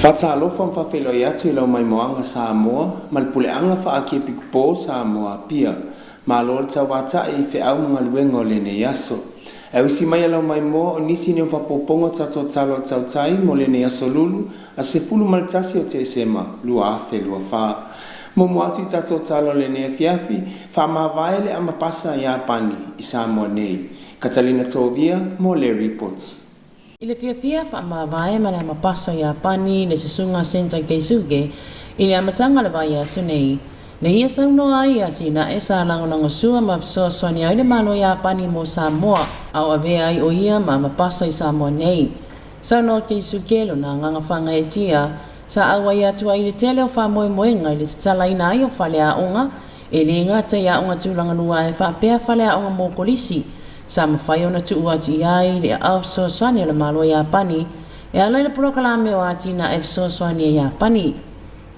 Whatalofa mwhawheloi atu I lau mai moanga Samoa, malpuleanga whaaki pikupo Samoa pia, malol tau wata I whiau mga luenga o lene yaso. E usi mai lau mai moa o nisi ni whapopongo tato talo Tautai mo lene yaso lulu, a se pulu maltasi o te sema, lua afe lua wha. Momo atu I tato talo lene fiafi, wha mawaele ama pasa I apani I Samoa nei. Catalina Tovia, mo le reports. Ile fia whaamawai ma le mapasa I apani le susunga senta keisuke I le amatanga le vai asu nei. Le ia sauno ai ati na e sa langolango sua ma soani ai le malo I apani mo Samoa au awe ai o ia ma mapasa I Samoa nei. Sauno keisuke lo na nganga whanga e tia sa awai atu ai le tele o wha moenga I le tala ina ai o whale a onga e le ngata ia onga tūlanga lua e whapea whale a onga mō kolisi. Sa mawhai ona tu uati ai le au soani o le malo I apani e alai le proklame o ati na e soani I apani.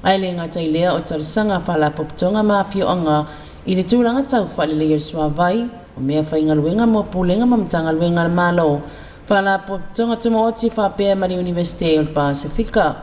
Ai le ngata I lea o tarisanga whala poptonga mafio anga I le tūlanga tau whale le Yersua vai o mea whainga luenga mo pulenga mamtanga luenga le malo whala poptonga tuma oti whapea mari Universite o le Pasifika.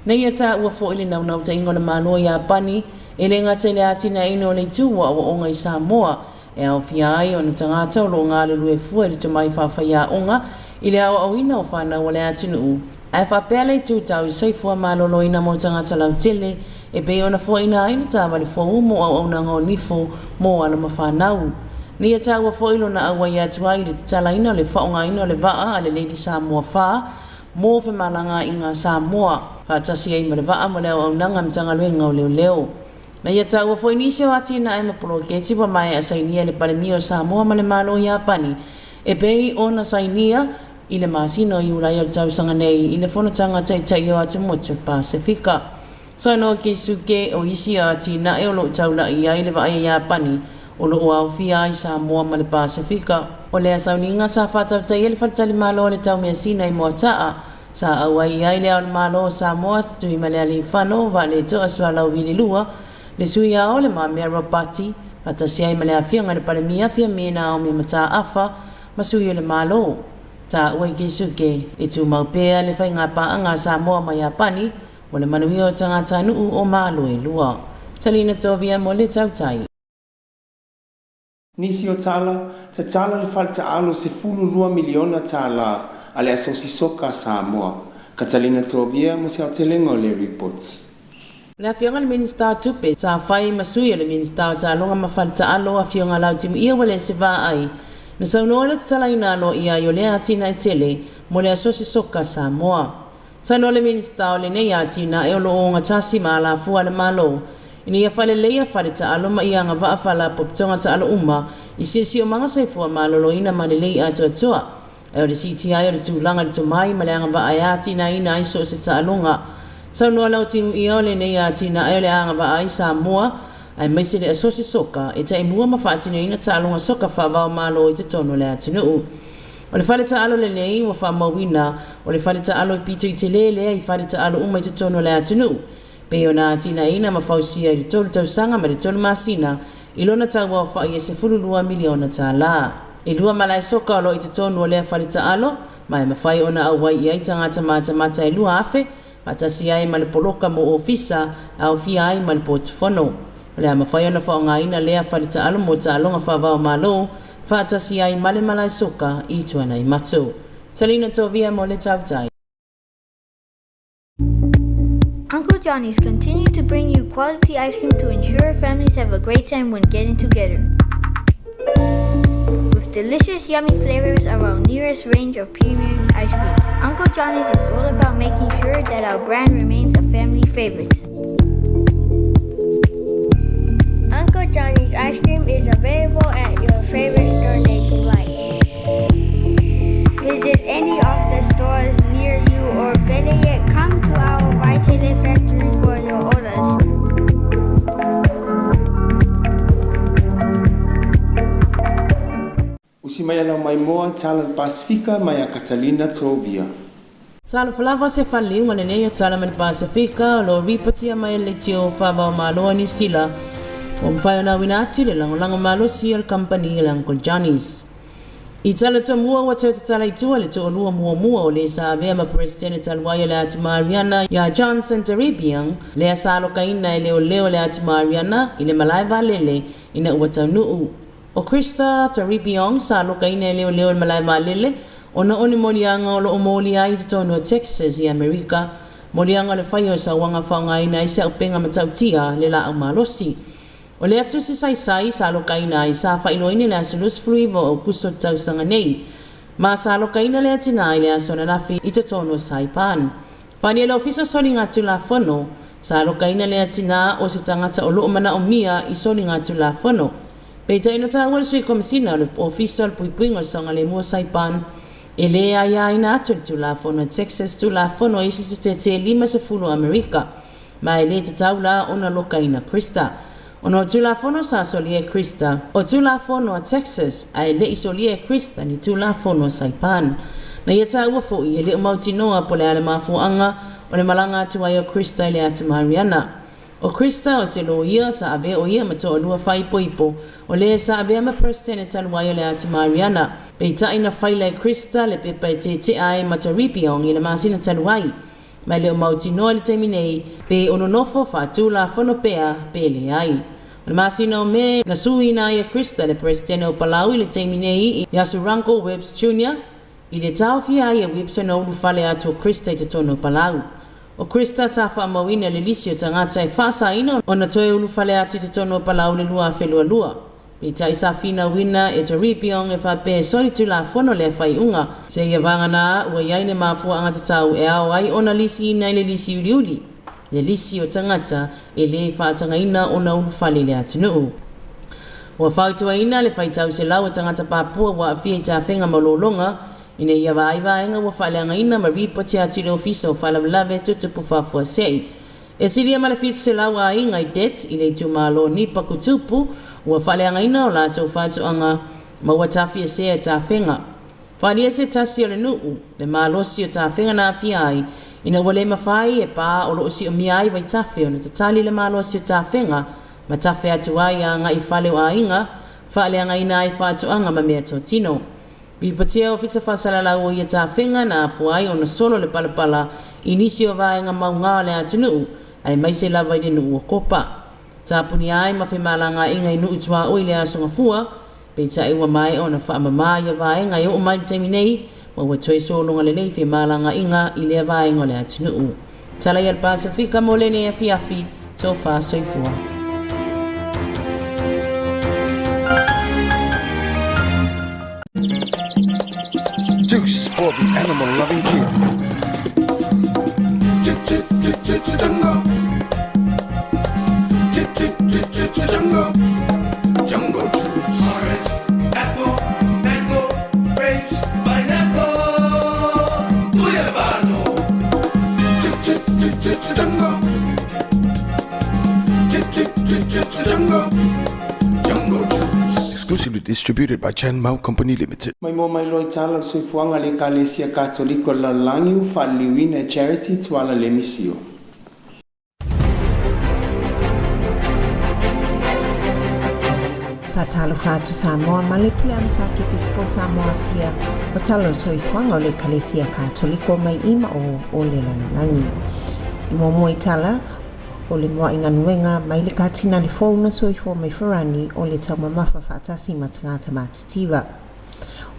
Nei ata ua fo ili naunau ta ingo le malo I apani e le ngata le ati na ino le tuwa o onga I Samoa e au fia ai o na tangata o lo ngā lulu e fua le tumai whawhaya onga I le au ina o whanau o le atinu. Ai whapea lei tūtau I saifua malolo ina mo tangata lau tele e pe ona fua ina aina tāwale fua umo au na ngō nifo mo ala ma whanau. Ni a tāua fua ilo na awa I atu ai le tala ina le whaonga ina le vaa a le Lady Samoa wha mo fe malanga I ngā Samoa whaatasi ai ma le vaa mo leo au nanga mtanga luenga o leo leo. Na ia tāua fo inisio ati na e mapolo keti pa mai a sainia le palemio Samoa ma le malo I apani. E pei ona sainia I le masino I ulai o tausanga nei I le whanatanga tai o atu motu Pasifika. Saino ke suke o isi ati na e o lo taula I ai le vai I apani o lo o au fia I Samoa ma le Pasifika. O le asauninga sa whatau tai e le whatali malo le tau mea sina I moataa. Sa awai ai le au le malo Samoa tui ma le ali whano wa le to asua lau vili lua. Le sui ao le mamea ropati, atasi ai male awhianga le palemia fia mena o me mata afa, masui o le malo. Ta ua ke suke, e tu maupea le whai ngā paanga Samoa mai apani, o le manuia o tangata nuu o malo e lua. Talina Tovia mo le Tautai. Nisi o tala le falta alo se fulu 2 miliona tala ale asosi soka Samoa. Catalina Tovia mo se au telengo le reports. Le awhianga le minista tupe sa whai masui le minista o talonga mawhalta alo a whionga lau timu ia wale se vā ai. Na saunoa le tala ina alo ia i o le atina e tele mo le asosi soka Samoa. Saunoa le minista o le nei atina e o lo o ngatasi ma ala fua le malo. Ina ia whale leia whale ta alo ma ia nga waa whala poptonga ta alo uma I sisi o mga soifua malolo ina ma le lei atua toa. E o le CTI o le tūlanga le tumai ma le anga waa ai atina ina iso se ta alonga. Saunua lau timu ia o le nei atina e o le anga wa ai Samoa ai maise le asosi soka e ta imua mawhaatino ina ta alonga soka whawao malo I te tono le atinu. O le whale ta alo le nei wa whamawina o le whale ta alo I pito I te lele I whale ta alo uma I te tono le atinu. Pe o na atina ina mawhausia I le tolu tausanga ma le tolu masina I lona ta wau wha I se fulu 2 miliona ta la. E lua malai soka o lo I te tono le whale ta alo mai mawhai ona awai I ai tangata mata I lua afe atasi ai ma le poloka mo ofisa au fia ai ma le portfono. Le mawhai ona whaonga ina lea whalita alo mo ta alonga whawao malo, whaatasi ai ma le malai soka I tuana I matu. Talina Tovia mo le Tautai. Uncle Johnny's continue to bring you quality ice cream to ensure families have a great time when getting together. With delicious, yummy flavors of our nearest range of premium ice creams, Uncle Johnny's is all about making sure that our brand remains a family favorite. Uncle Johnny's ice cream is available at your favorite store nationwide. Visit any of the stores near you or better yet, come to our Vitaly factory for your orders. Usi mai lau mai moa tala Pasifika mai a Catalina Tovia. Tala whalawa se whaliu ma le nei a tala mai Pasifika lo ripatia mai le tio whawao maloa New Zealand o mwhai ona wina atu le langolango malo Seal Company le Uncle Johnny's. I tala to mua wa te tala I tua le to lua mua o le sa avea ma presidente talwaya le ati Mariana ya Johnson Taribiang le sa lo kaina I leo le ati Mariana I le malaiva lele ina uatanuu. O Krista Taribiang sa lo kaina leo le malaiva lele ona oni molianga o lo omoli ai te tonu Texas I Amerika molianga le whai o sa wanga whangaina I se upenga matautia le la au malosi. O le atu se sai sa lokaina I sa whainoine le asulus fluivo o kuso tausanga nei. Ma sa lokaina le atina I le asona nafi I te tono saipan. Pani le ofisa soni ngatu la whano, sa lokaina le atina o se tangata o loo mana o mia I soni ngatu la whano. Peita ina ta awal sui komisina le ofisa le puipuinga le sanga le mua saipan. E le aia ina atu le tu la whano, Texas tu la whano isi se te 5 Amerika. Ma e le te taula ona lokaina Krista. Ono tula fono sa solie Krista. O tula fono a Texas ai le isolie Krista ni tula fono Saipan. Na yeta ua fo I le umauti noa po le ale mafuanga o le malanga atua I o Krista le ati Mariana. O Krista o se lo ia sa ave o ia mato o lua fai poipo o le sa ave ama prestene taluayo le ati Mariana. Peita ina fai le Krista le pepa te ai mataripiong I le masina taluai. Mai le umauti noa le teminei pe ono nofo fatula fono pea pe le ai. O le masina o me na sui na ia Krista le presidente o Palau I le teminei I asu Ranko Webbs Jr. I le tau fia ia Webbs na ulu fale atu o Krista I te tono Palau. O Krista sa wha mawina le lisio tangata I whasa ina o na toe ulu fale atu te tono Palau le lua whelua lua. Pita isa fina wina e Taripiong e whape sori tu la fono le whai unga. Se ia vangana ua iaine mafua anga tatau e au ai ona lisi ina le lisi uliuli. Le lisi o tangata e le whaatanga ina ona ulu fale le atunuu. Ua whautua ina le whaitau se lau o tangata Papua wa awhia I ta whenga malolonga. Ina ia vaaiva enga ua whaleanga ina ma ripoti atu le ofisa o whalawalawe tutupu whafua sei. E siria ma le fitu se lau a inga I det I le tu malo ni pakutupu ua whaleanga ina o lātou whātuanga ma ua tawhia sea e tā whenga. Whalia se tasi o le nuu, le mālosi o tā whenga nā whiai, ina ua le mawhai e pā o loo si o miai wai tawhi o na tatali le mālosi o tā whenga, ma tawhi atu ai a ngā I whale o a inga, whaleanga ina ai whātuanga ma mea tō tino. Ripatia o fisa whasalalau o ia tā whenga nā fuai o na solo le palapala, inisi o vaenga maunga le atunuu, ai maise lawa I le nuu o kopa. Tāpuni ai ma whemalanga inga I nuu tua oi le asonga fua, peita iwa mai o na whaamamaya vaenga I o mai taimi nei, ma ua toi solonga le nei whemalanga inga I le vaenga le atunuu. Tala I al Pasifika mo le ne afi tō wha soifua. Juice for the animal-loving kid. Jungle juice. Orange, apple, mango, grapes, pineapple, guyabano. Jungle juice. Exclusively distributed by Chan Mao Company Limited. Mai mo mai loi tala sui fuanga le Kalesia Katoliko la langi u whaliwina charity tuala le misio. Fatalo fatu Samoa male plan faki pipo Samoa pia o talo soi fuanga o le Kalesia Katoliko mai ima o le lanangi. Imo mo itala o le moa inganuenga mai le katina le fauna soi fo mai farani o le tau mamafa fatasi matangata matitiva.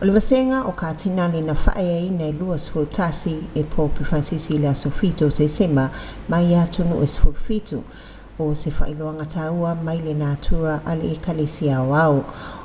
O le vasenga o katina le na whae nei luas fultasi e Pope Francis le asofito te sema mai atunu es fulfitu o se whailoanga taua mai le natura ale e Kalesia wau.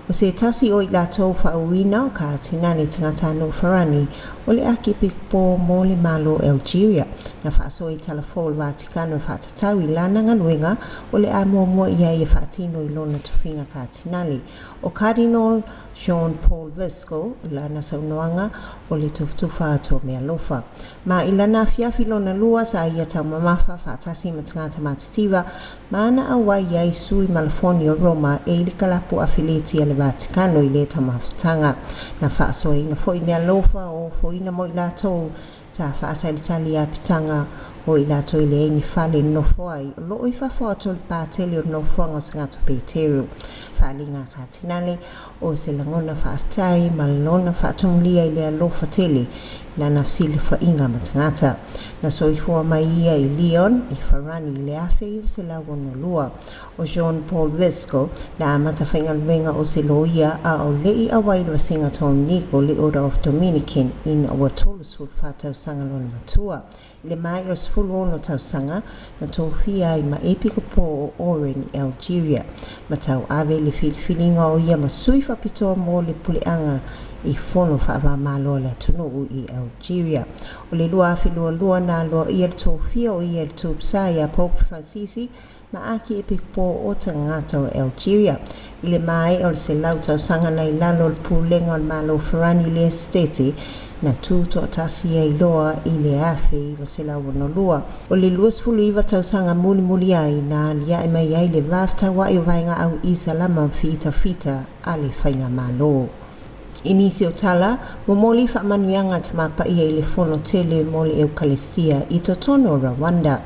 O se tasi o I latou whauina o katina le tangata no farani o le aki pipo mo le malo Algeria na whaaso I talafol Vaticano whaatatau I lana ngaluenga o le amomo ia I whaatino I lona tuwhinga katinale. O Cardinal Jean-Paul Vesco lana saunoanga o le tuftufa ato mea lofa. Ma ilana fiafi lona lua sa ia tau mamafa whaatasi matangata matitiva ma ana awa ia I sui Malafoni o Roma e ili kalapu afiliti ale Vaticano I le tamafutanga na whaaso ina fo I mea lofa o fo ina mo I latou ta whaatalitali a pitanga o I latou I le eini whale no foai o loo I whafo ato le pāteli o no foanga o sangato Peteru. whaalinga ka tinale o se langona whaaftai malona whaatongia i lea lofa tele na nafsili whainga matangata. Na soifua mai ia i Leon i wharani i le afe i se lawono lua o Jean Paul Vesco na amata whaingalwenga o se loia a o lei awai wa singa Tom Nico le Order of Dominican in a watolu sut whatau sanga lona matua. Le mai o sfulu ono tau sanga na tofia i ma epiko po o Oren i Algeria. Ma tau ave le filifilinga o ia ma sui whapitoa mo le puleanga i fono whaava malo le tunu i Algeria. O le lua awhilua lua na lua ia le tofia o ia le tupsa ia Pope Francisi ma aki epiko po o tangata o Algeria. I le mai o le se lau tau sanga na i lalo le pulenga o le malo Ferrani le estete na tuto atasi ai loa i le afe i wasela wana lua. O le luas fulu iwa tau sanga muli muli ai na lia e mai ai le vafta wa i vainga au isa lama fita a le whainga malo. Inisi o tala, mo moli wha manuianga te mapa ia i le fono tele moli Eukalestia i totono Rwanda.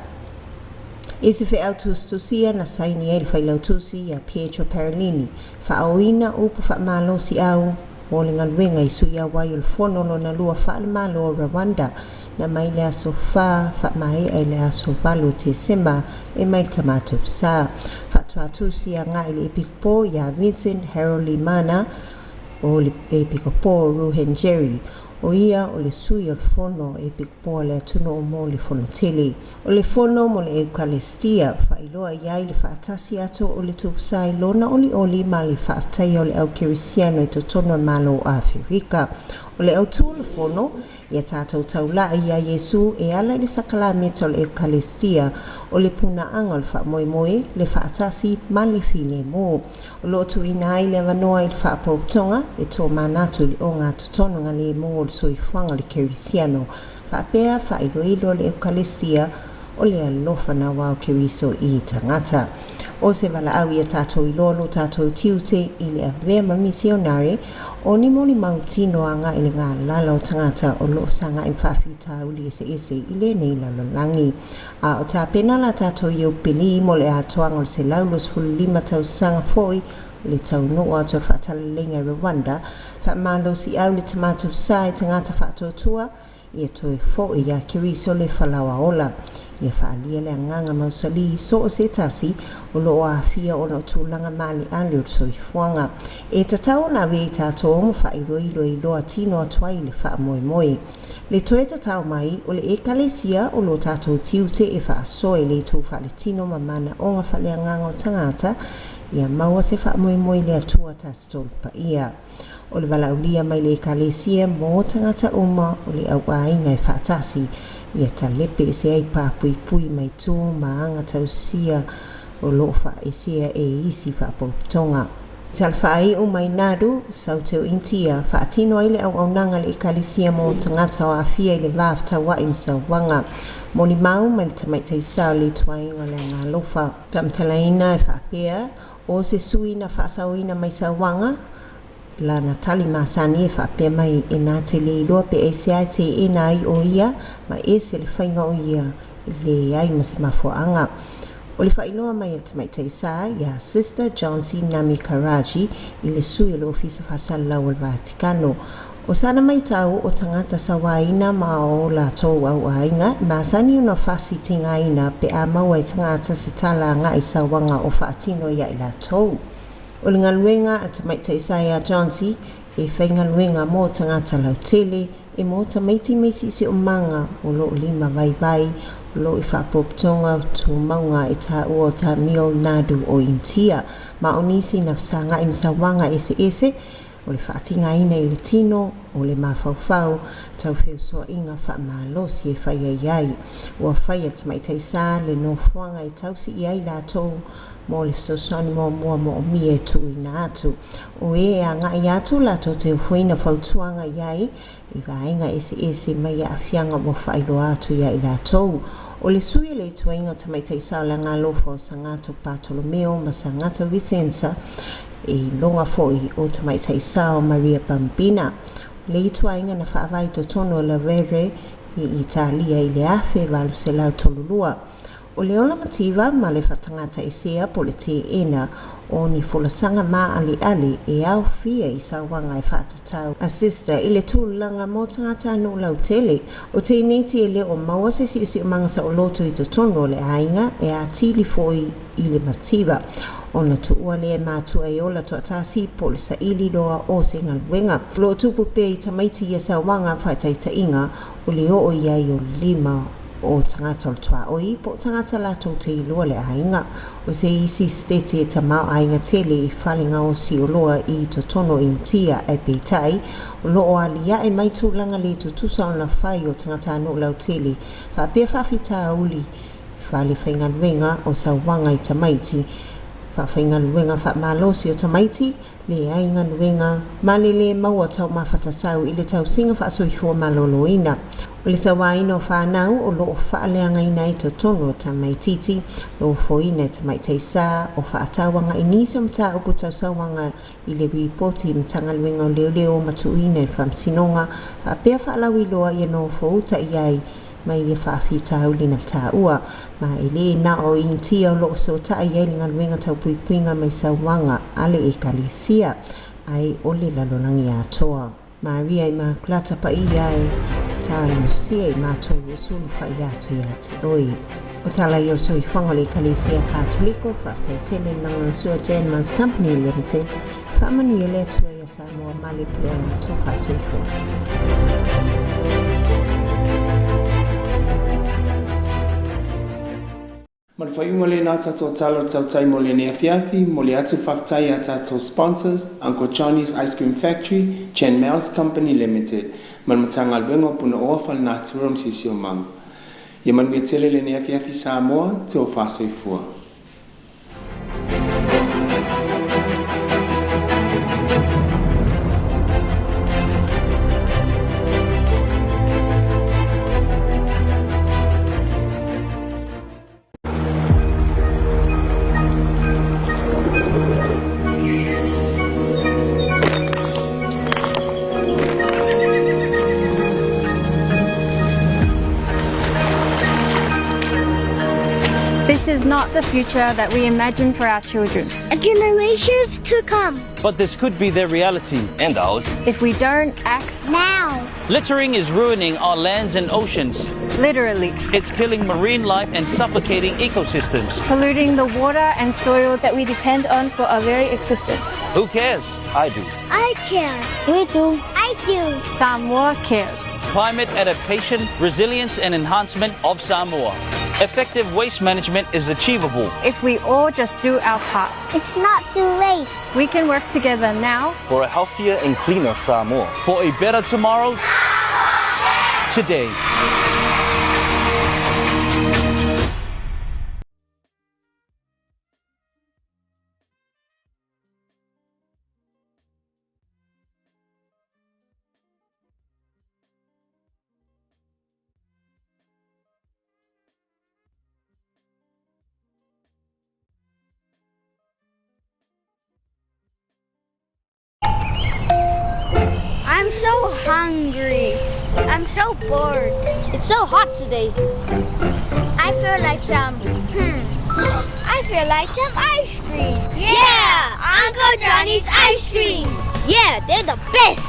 E se whi autustusia na saini e le whailautusi a Pietro Parolini, wha auina upu wha malo si au o le ngalwenga i suia wai o le fono lo na lua wha malo o Rwanda na mai le aso wha mai ai le aso valo te sema e mai le tamato psa. Wha tuatusi a ngai le epikpo ia Vincent Harold Limana o le epikpo Ruhen Jerry. O ia o le sui o le fono e pikpo le atuno o mo le fono tele. O le fono mo le Eukalestia whailoa iai le whaatasi ato o le tupsai lona oli ma le whaatai o le au kerisiano i totono malo o Afrika. O le au tu le fono ia tātou taula ia Yesu e ala le sakala meta o le Eukalestia o le puna anga o le whaamoemoe le whaatasi ma le fine mo. O lo tu ina ai le wanoa i le whaapoptonga e tō manatu li o ngā totono ngā le mo o le soifuanga le kerisiano. Whaapea whailoilo le Eukalestia o le alofa na wao keriso i tangata. O se wala au ia tātou i lolo tātou tiute i le avema misionare o ni moli mautino anga i le ngā lala o tangata o lo sanga i whawhita uli ese i le nei lalolangi. A o tā pena la tātou i o pili mo le atoanga o se laulos fulu 5 tau sanga foi o le tau noa ato whaatala lenga Rwanda whaamalo si au le tamato sai tangata whaatotua i a toi fo i a kiriso le whalawa ola. Ia whaalia le anganga mausali so o se tasi o lo a fia o no tūlanga mali ali o soifuanga. E tatau na wei tātou mo whairoiro i loa tino atuai le whaamoemoe. Le toe tatau mai o le Ekalesia o lo tātou tiute e whaasoe le tū whale tino mamana o ngā whale anganga o tangata ia maua se whaamoemoe le atua tāstol pa ia. O le walaulia mai le Ekalesia mo tangata uma o le au ainga e whaatasi ia talepe se ai pui mai tū maanga tausia o lofa e sia e isi whaapoptonga. Talwhai o mai nadu, sau teo intia, whaatino ai le au nanga le Ekalesia mo tangata o awhia i le wafta wa imsa wanga. Moni mau mai tamaitai sao le tuainga le ngā lofa. Pamtalaina e whaapea, o se suina whaasauina mai sa wanga, la Natali Masani e whaapea mai e nā te le iloa pe e se ai te e nai o ia, ma e se le whainga o ia le ai ma se mafuanga. O le whailoa mai e tamaitai sa, ia Sister Johnson Nami Karaji i le sui le ofisa whasala o le Vaticano. O sana mai tau o tangata sa waina ma o la tau au ainga, ma sani una whasi tinga ina pe a maua e tangata se tala nga i sa wanga o whaatino ia i la tau. O le ngaluenga a tamaitai sa ia Johnson e whaingaluenga mo tangata lau tele e mo tamaiti meisi se o manga o lo lima vai lo i whapoptonga tu maunga e ta ua ta mil nadu o intia ma o nisi na sanga imsa wanga ese o le whaatinga ina i le tino o le mawhauwhau tau whiu soa inga whaamalosi e whaia iai ua whaia tamaitai sa le no whanga e tausi iai la tau mo le fsosani mo o mia e tu ina atu o e a ngai atu la tau te ufuina whautuanga iai i vaenga ese mai a fianga mo whailo atu iai la tau. O le sui le tuainga tamaitai sa la ngā lofa o Sangato Bartolomeo ma Sangato Vicenza e longa foi o tamaitai sa o Maria Bambina. Le tuainga na whaavai to tono la vere i Italia i le afe valu se lau tolulua. O le ola mativa ma le whatangata e sea po le te ena o ni folasanga ma ali e au fia i sawanga e whatatau. A sister i le tūlanga mō tangata no lau tele o te ineti e le o maua se si usi umangasa o loto i totono le ainga e a tili foi i le mativa. O na tuua le mātua e ola tuatasi po le sa ili roa o se ngaluenga. Lo tupu pe i tamaiti i sawanga whaitaita inga o le o iai o lima o tangata o tua o i po tangata la tau te ilua le ainga o se isi stete e tamau ainga tele i whalinga o si o loa i totono in tia e peitai o loo alia e mai tūlanga le tutusa o na whai o tangata anu lau tele pa pia whawhita uli whale whainga luenga o sa wanga i tamaiti whainga luenga wha malosi o tamaiti le ainga luenga malele maua tau mawhatasau i le tau singa whaasoi maloloina. O le sawaina o whanau o loo whaaleanga ina i totono tamaititi lo foina e tamaitei sa o whaatawanga i nisa mta o putau sawanga i le ripoti mtanga luenga o leo matuina i whamsinonga a pia whaalawi loa i no fouta i ai mai e whaafita aulina ta ua ma e le na o intia o loo so ta i ai linga luenga tau puipuinga mai sawanga ale e kalisia ai ole lalonangi atoa. Maria i makulata pa i ai tanu sia i mātou usulu whai atu i ati oi. O tala i o soi whangole Kalesia Katoliko whaftai tele nanga sua Genmans Company Limited whamanu i le tua i a Samoa male pureanga toka soifo. Man whaiunga le nā tato talo Tautai mo le nea fiafi, mo le atu whaftai a tato sponsors, Uncle Johnny's Ice Cream Factory, Genmans Company Limited. Man matanga luenga puna oa whal nā turam sisi o mang. Ia man mea tele le nea fiafi Samoa, te o whasoifua. This is not the future that we imagine for our children. And generations to come. But this could be their reality and ours. If we don't act Now. Littering is ruining our lands and oceans. literally, It's killing marine life and suffocating ecosystems. polluting the water and soil that we depend on for our very existence. Who cares? I do. I care. We do. I do. Samoa cares. Climate adaptation, resilience and enhancement of Samoa. Effective waste management is achievable. If we all just do our part, It's not too late. we can work together now. For a healthier and cleaner Samoa. For a better tomorrow, today. I'm so hungry. I'm so bored. It's so hot today. I feel like I feel like some ice cream. Yeah! Uncle Johnny's ice cream. Yeah, they're the best.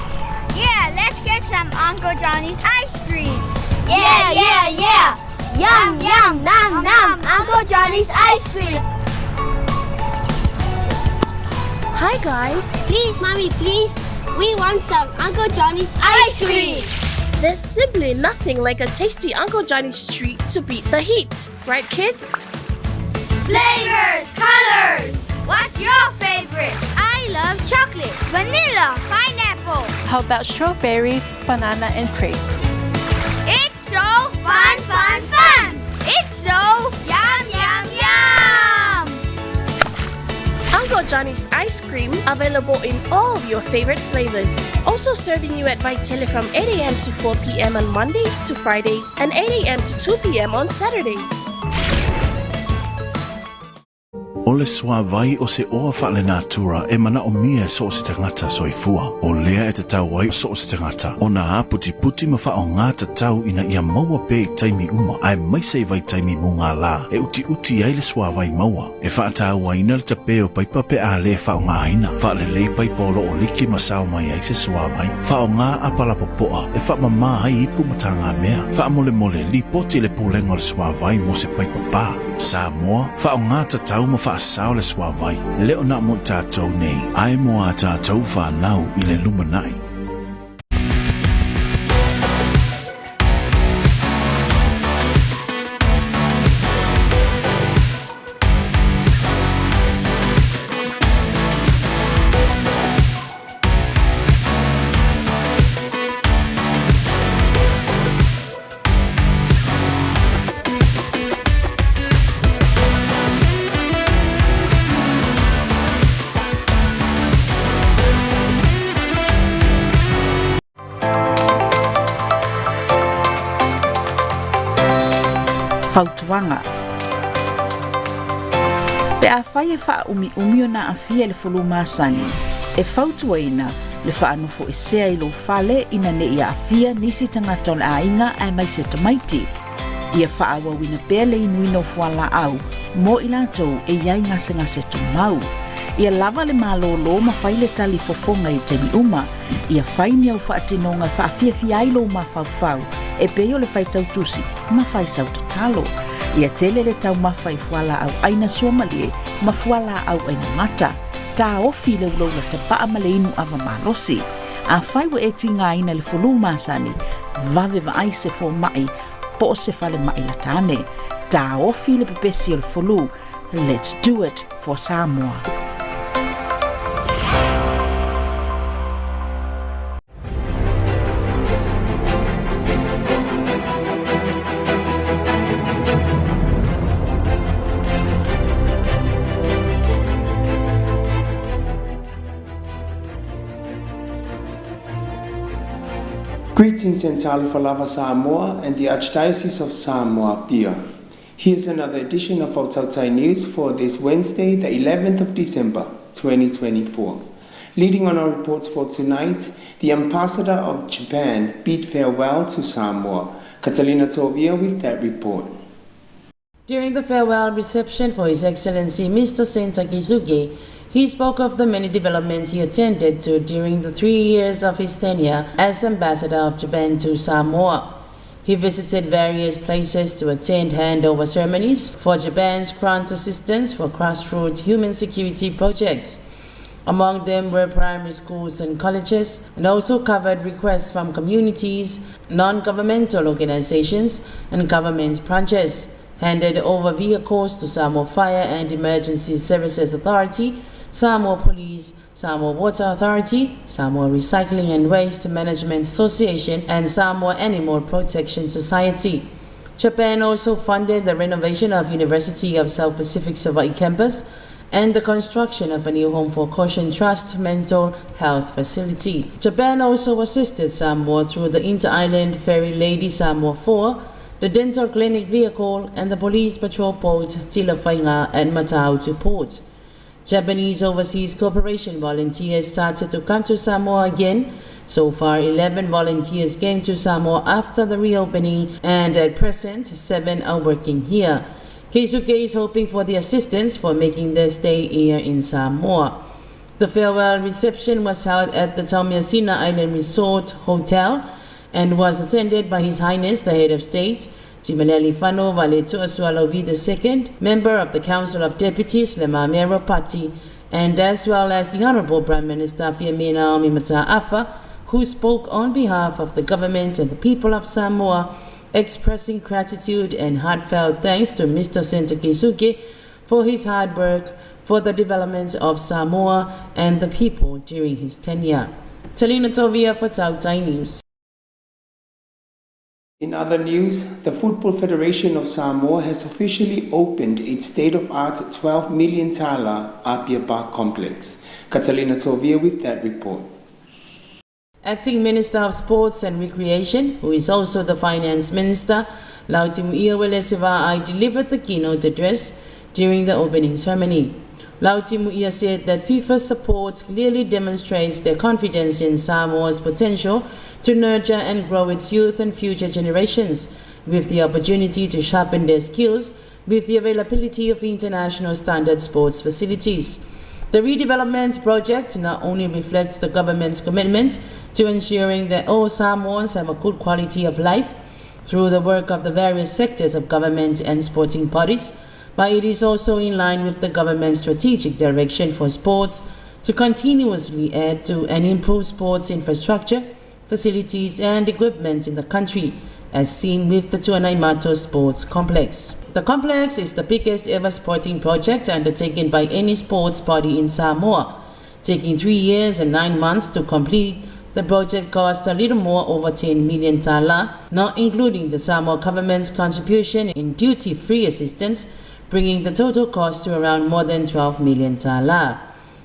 Yeah, let's get some Uncle Johnny's ice cream. Yeah. Yum, yum, nom, nom. Uncle Johnny's ice cream. Hi guys! Please, Mommy, please. We want some Uncle Johnny's ice cream. There's simply nothing like a tasty Uncle Johnny's treat to beat the heat, right kids? Flavors, colors. What's your favorite? I love chocolate, vanilla, pineapple. How about strawberry, banana and crepe? It's so fun, fun, fun. It's so yum, yum, yum. Uncle Johnny's ice cream available in all of your favorite flavors. Also serving you at Vaitele from 8 a.m. to 4 p.m. on Mondays to Fridays and 8 a.m. to 2 p.m. on Saturdays. O le swa vai o se oa whaale natura e mana o mia so o se tangata soifua. O lea e te tau wai so o se tangata. O na a puti puti ma wha o ngā te tau ina ia maua pe taimi uma. Ai mai sei vai taimi mo ngā la. E uti uti ai le swa vai maua. E wha ata waina le tape o paipa pe a le wha o ngā aina. Wha le lei paipolo o liki masao mai ai se swa vai. Wha o ngā apala popoa. E wha mama ai ipu matanga mea. Wha mole mole li poti le pulengo le swa vai mo se paipa pa. Samoa, wha o ngā tatau ma wha asao le swa vai. Leo na mo i tātou nei, ai mo a tātou wha nau i le lumanai. Fautuanga. Pe a whai e wha umi o na a fia le whulu māsani. E fautuaina le wha anofo e sea i lo whale ina ne ia a fia nisi tangata o le ainga ai mai se tamaiti. Ia wha awa wina pele inuino fuala au, mo i lātou e iai ngase tu mau. Ia lava le mālolo ma whai le tali fofonga i temi uma. Ia whai ni au wha atinonga wha fia fia ilo ma whau. E peo le whai tau tusi, ma whai sau tatalo. Ia tele le tau ma whai fuala au aina suomalie, ma fuala au aina mata. Tā ofi le uloula te paa male inu ava malosi. A whai wa e tinga aina le fulu masani, vave va ai se fo mai, po se fale mai la tane. Tā ofi le pepesi le fulu, let's do it for Samoa. Greetings in Talufalava, Samoa and the Archdiocese of Samoa, Pia. Here's another edition of our Tautai News for this Wednesday, the 11th of December, 2024. Leading on our reports for tonight, the Ambassador of Japan bid farewell to Samoa. Catalina Tovia with that report. During the farewell reception for His Excellency Mr. Senta Kizuge, he spoke of the many developments he attended to during the 3 years of his tenure as Ambassador of Japan to Samoa. He visited various places to attend handover ceremonies for Japan's grant assistance for grassroots human security projects. Among them were primary schools and colleges, and also covered requests from communities, non-governmental organizations, and government branches. Handed over vehicles to Samoa Fire and Emergency Services Authority, Samoa Police, Samoa Water Authority, Samoa Recycling and Waste Management Association, and Samoa Animal Protection Society. Japan also funded the renovation of University of South Pacific Savai'i campus and the construction of a new home for Caution Trust mental health facility. Japan also assisted Samoa through the Inter-Island Ferry Lady Samoa 4, the dental clinic vehicle, and the police patrol boat Tilafainga at Matautu Port. Japanese overseas cooperation volunteers started to come to Samoa again. So far, 11 volunteers came to Samoa after the reopening, and at present, 7 are working here. Keisuke is hoping for the assistance for making their stay here in Samoa. The farewell reception was held at the Taumiasina Island Resort Hotel and was attended by His Highness the Head of State, Timaleli Fano Valetu Asualovi II, member of the Council of Deputies Lemamero Party, and as well as the Honorable Prime Minister Fiamina Omimata Afa, who spoke on behalf of the government and the people of Samoa, expressing gratitude and heartfelt thanks to Mr. Senta Keisuke for his hard work for the development of Samoa and the people during his tenure. Talina Tovia for Tautai News. In other news, the Football Federation of Samoa has officially opened its state-of-art 12 million tala Apia Park complex. Catalina Tovia with that report. Acting Minister of Sports and Recreation, who is also the Finance Minister, Lautimu Iawele Siva'ai delivered the keynote address during the opening ceremony. Lauti Muia said that FIFA's support clearly demonstrates their confidence in Samoa's potential to nurture and grow its youth and future generations, with the opportunity to sharpen their skills with the availability of international standard sports facilities. The redevelopment project not only reflects the government's commitment to ensuring that all Samoans have a good quality of life through the work of the various sectors of government and sporting bodies, but it is also in line with the government's strategic direction for sports to continuously add to and improve sports infrastructure, facilities and equipment in the country, as seen with the Tuanaimato Sports Complex. The complex is the biggest ever sporting project undertaken by any sports body in Samoa. Taking 3 years and 9 months to complete, the project cost a little more over 10 million tala, not including the Samoa government's contribution in duty-free assistance, bringing the total cost to around more than 12 million tala.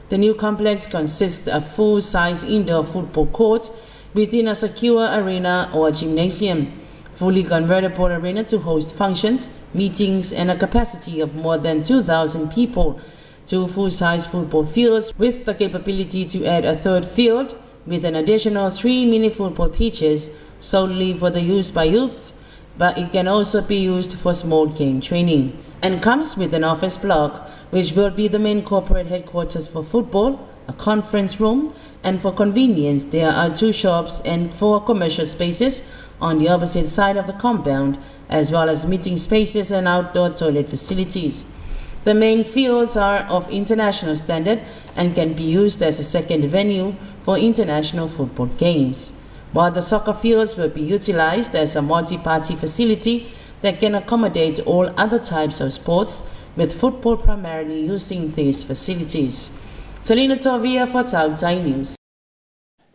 The new complex consists of full-size indoor football courts within a secure arena or gymnasium, fully convertible arena to host functions, meetings, and a capacity of more than 2,000 people, 2 full-size football fields with the capability to add a third field, with an additional 3 mini football pitches solely for the use by youths, but it can also be used for small game training, and comes with an office block, which will be the main corporate headquarters for football, a conference room, and for convenience there are 2 shops and 4 commercial spaces on the opposite side of the compound, as well as meeting spaces and outdoor toilet facilities. The main fields are of international standard and can be used as a second venue for international football games, while the soccer fields will be utilized as a multi-party facility that can accommodate all other types of sports, with football primarily using these facilities. Selina Tovia for Tautai News.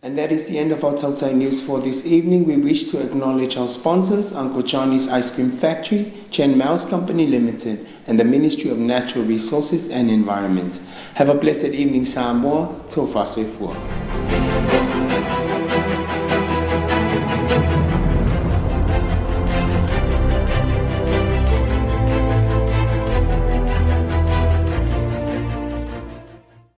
And that is the end of our Tautai News for this evening. We wish to acknowledge our sponsors, Uncle Johnny's Ice Cream Factory, Chen Mouse Company Limited, and the Ministry of Natural Resources and Environment. Have a blessed evening, Samoa. Tō whāsoi fua.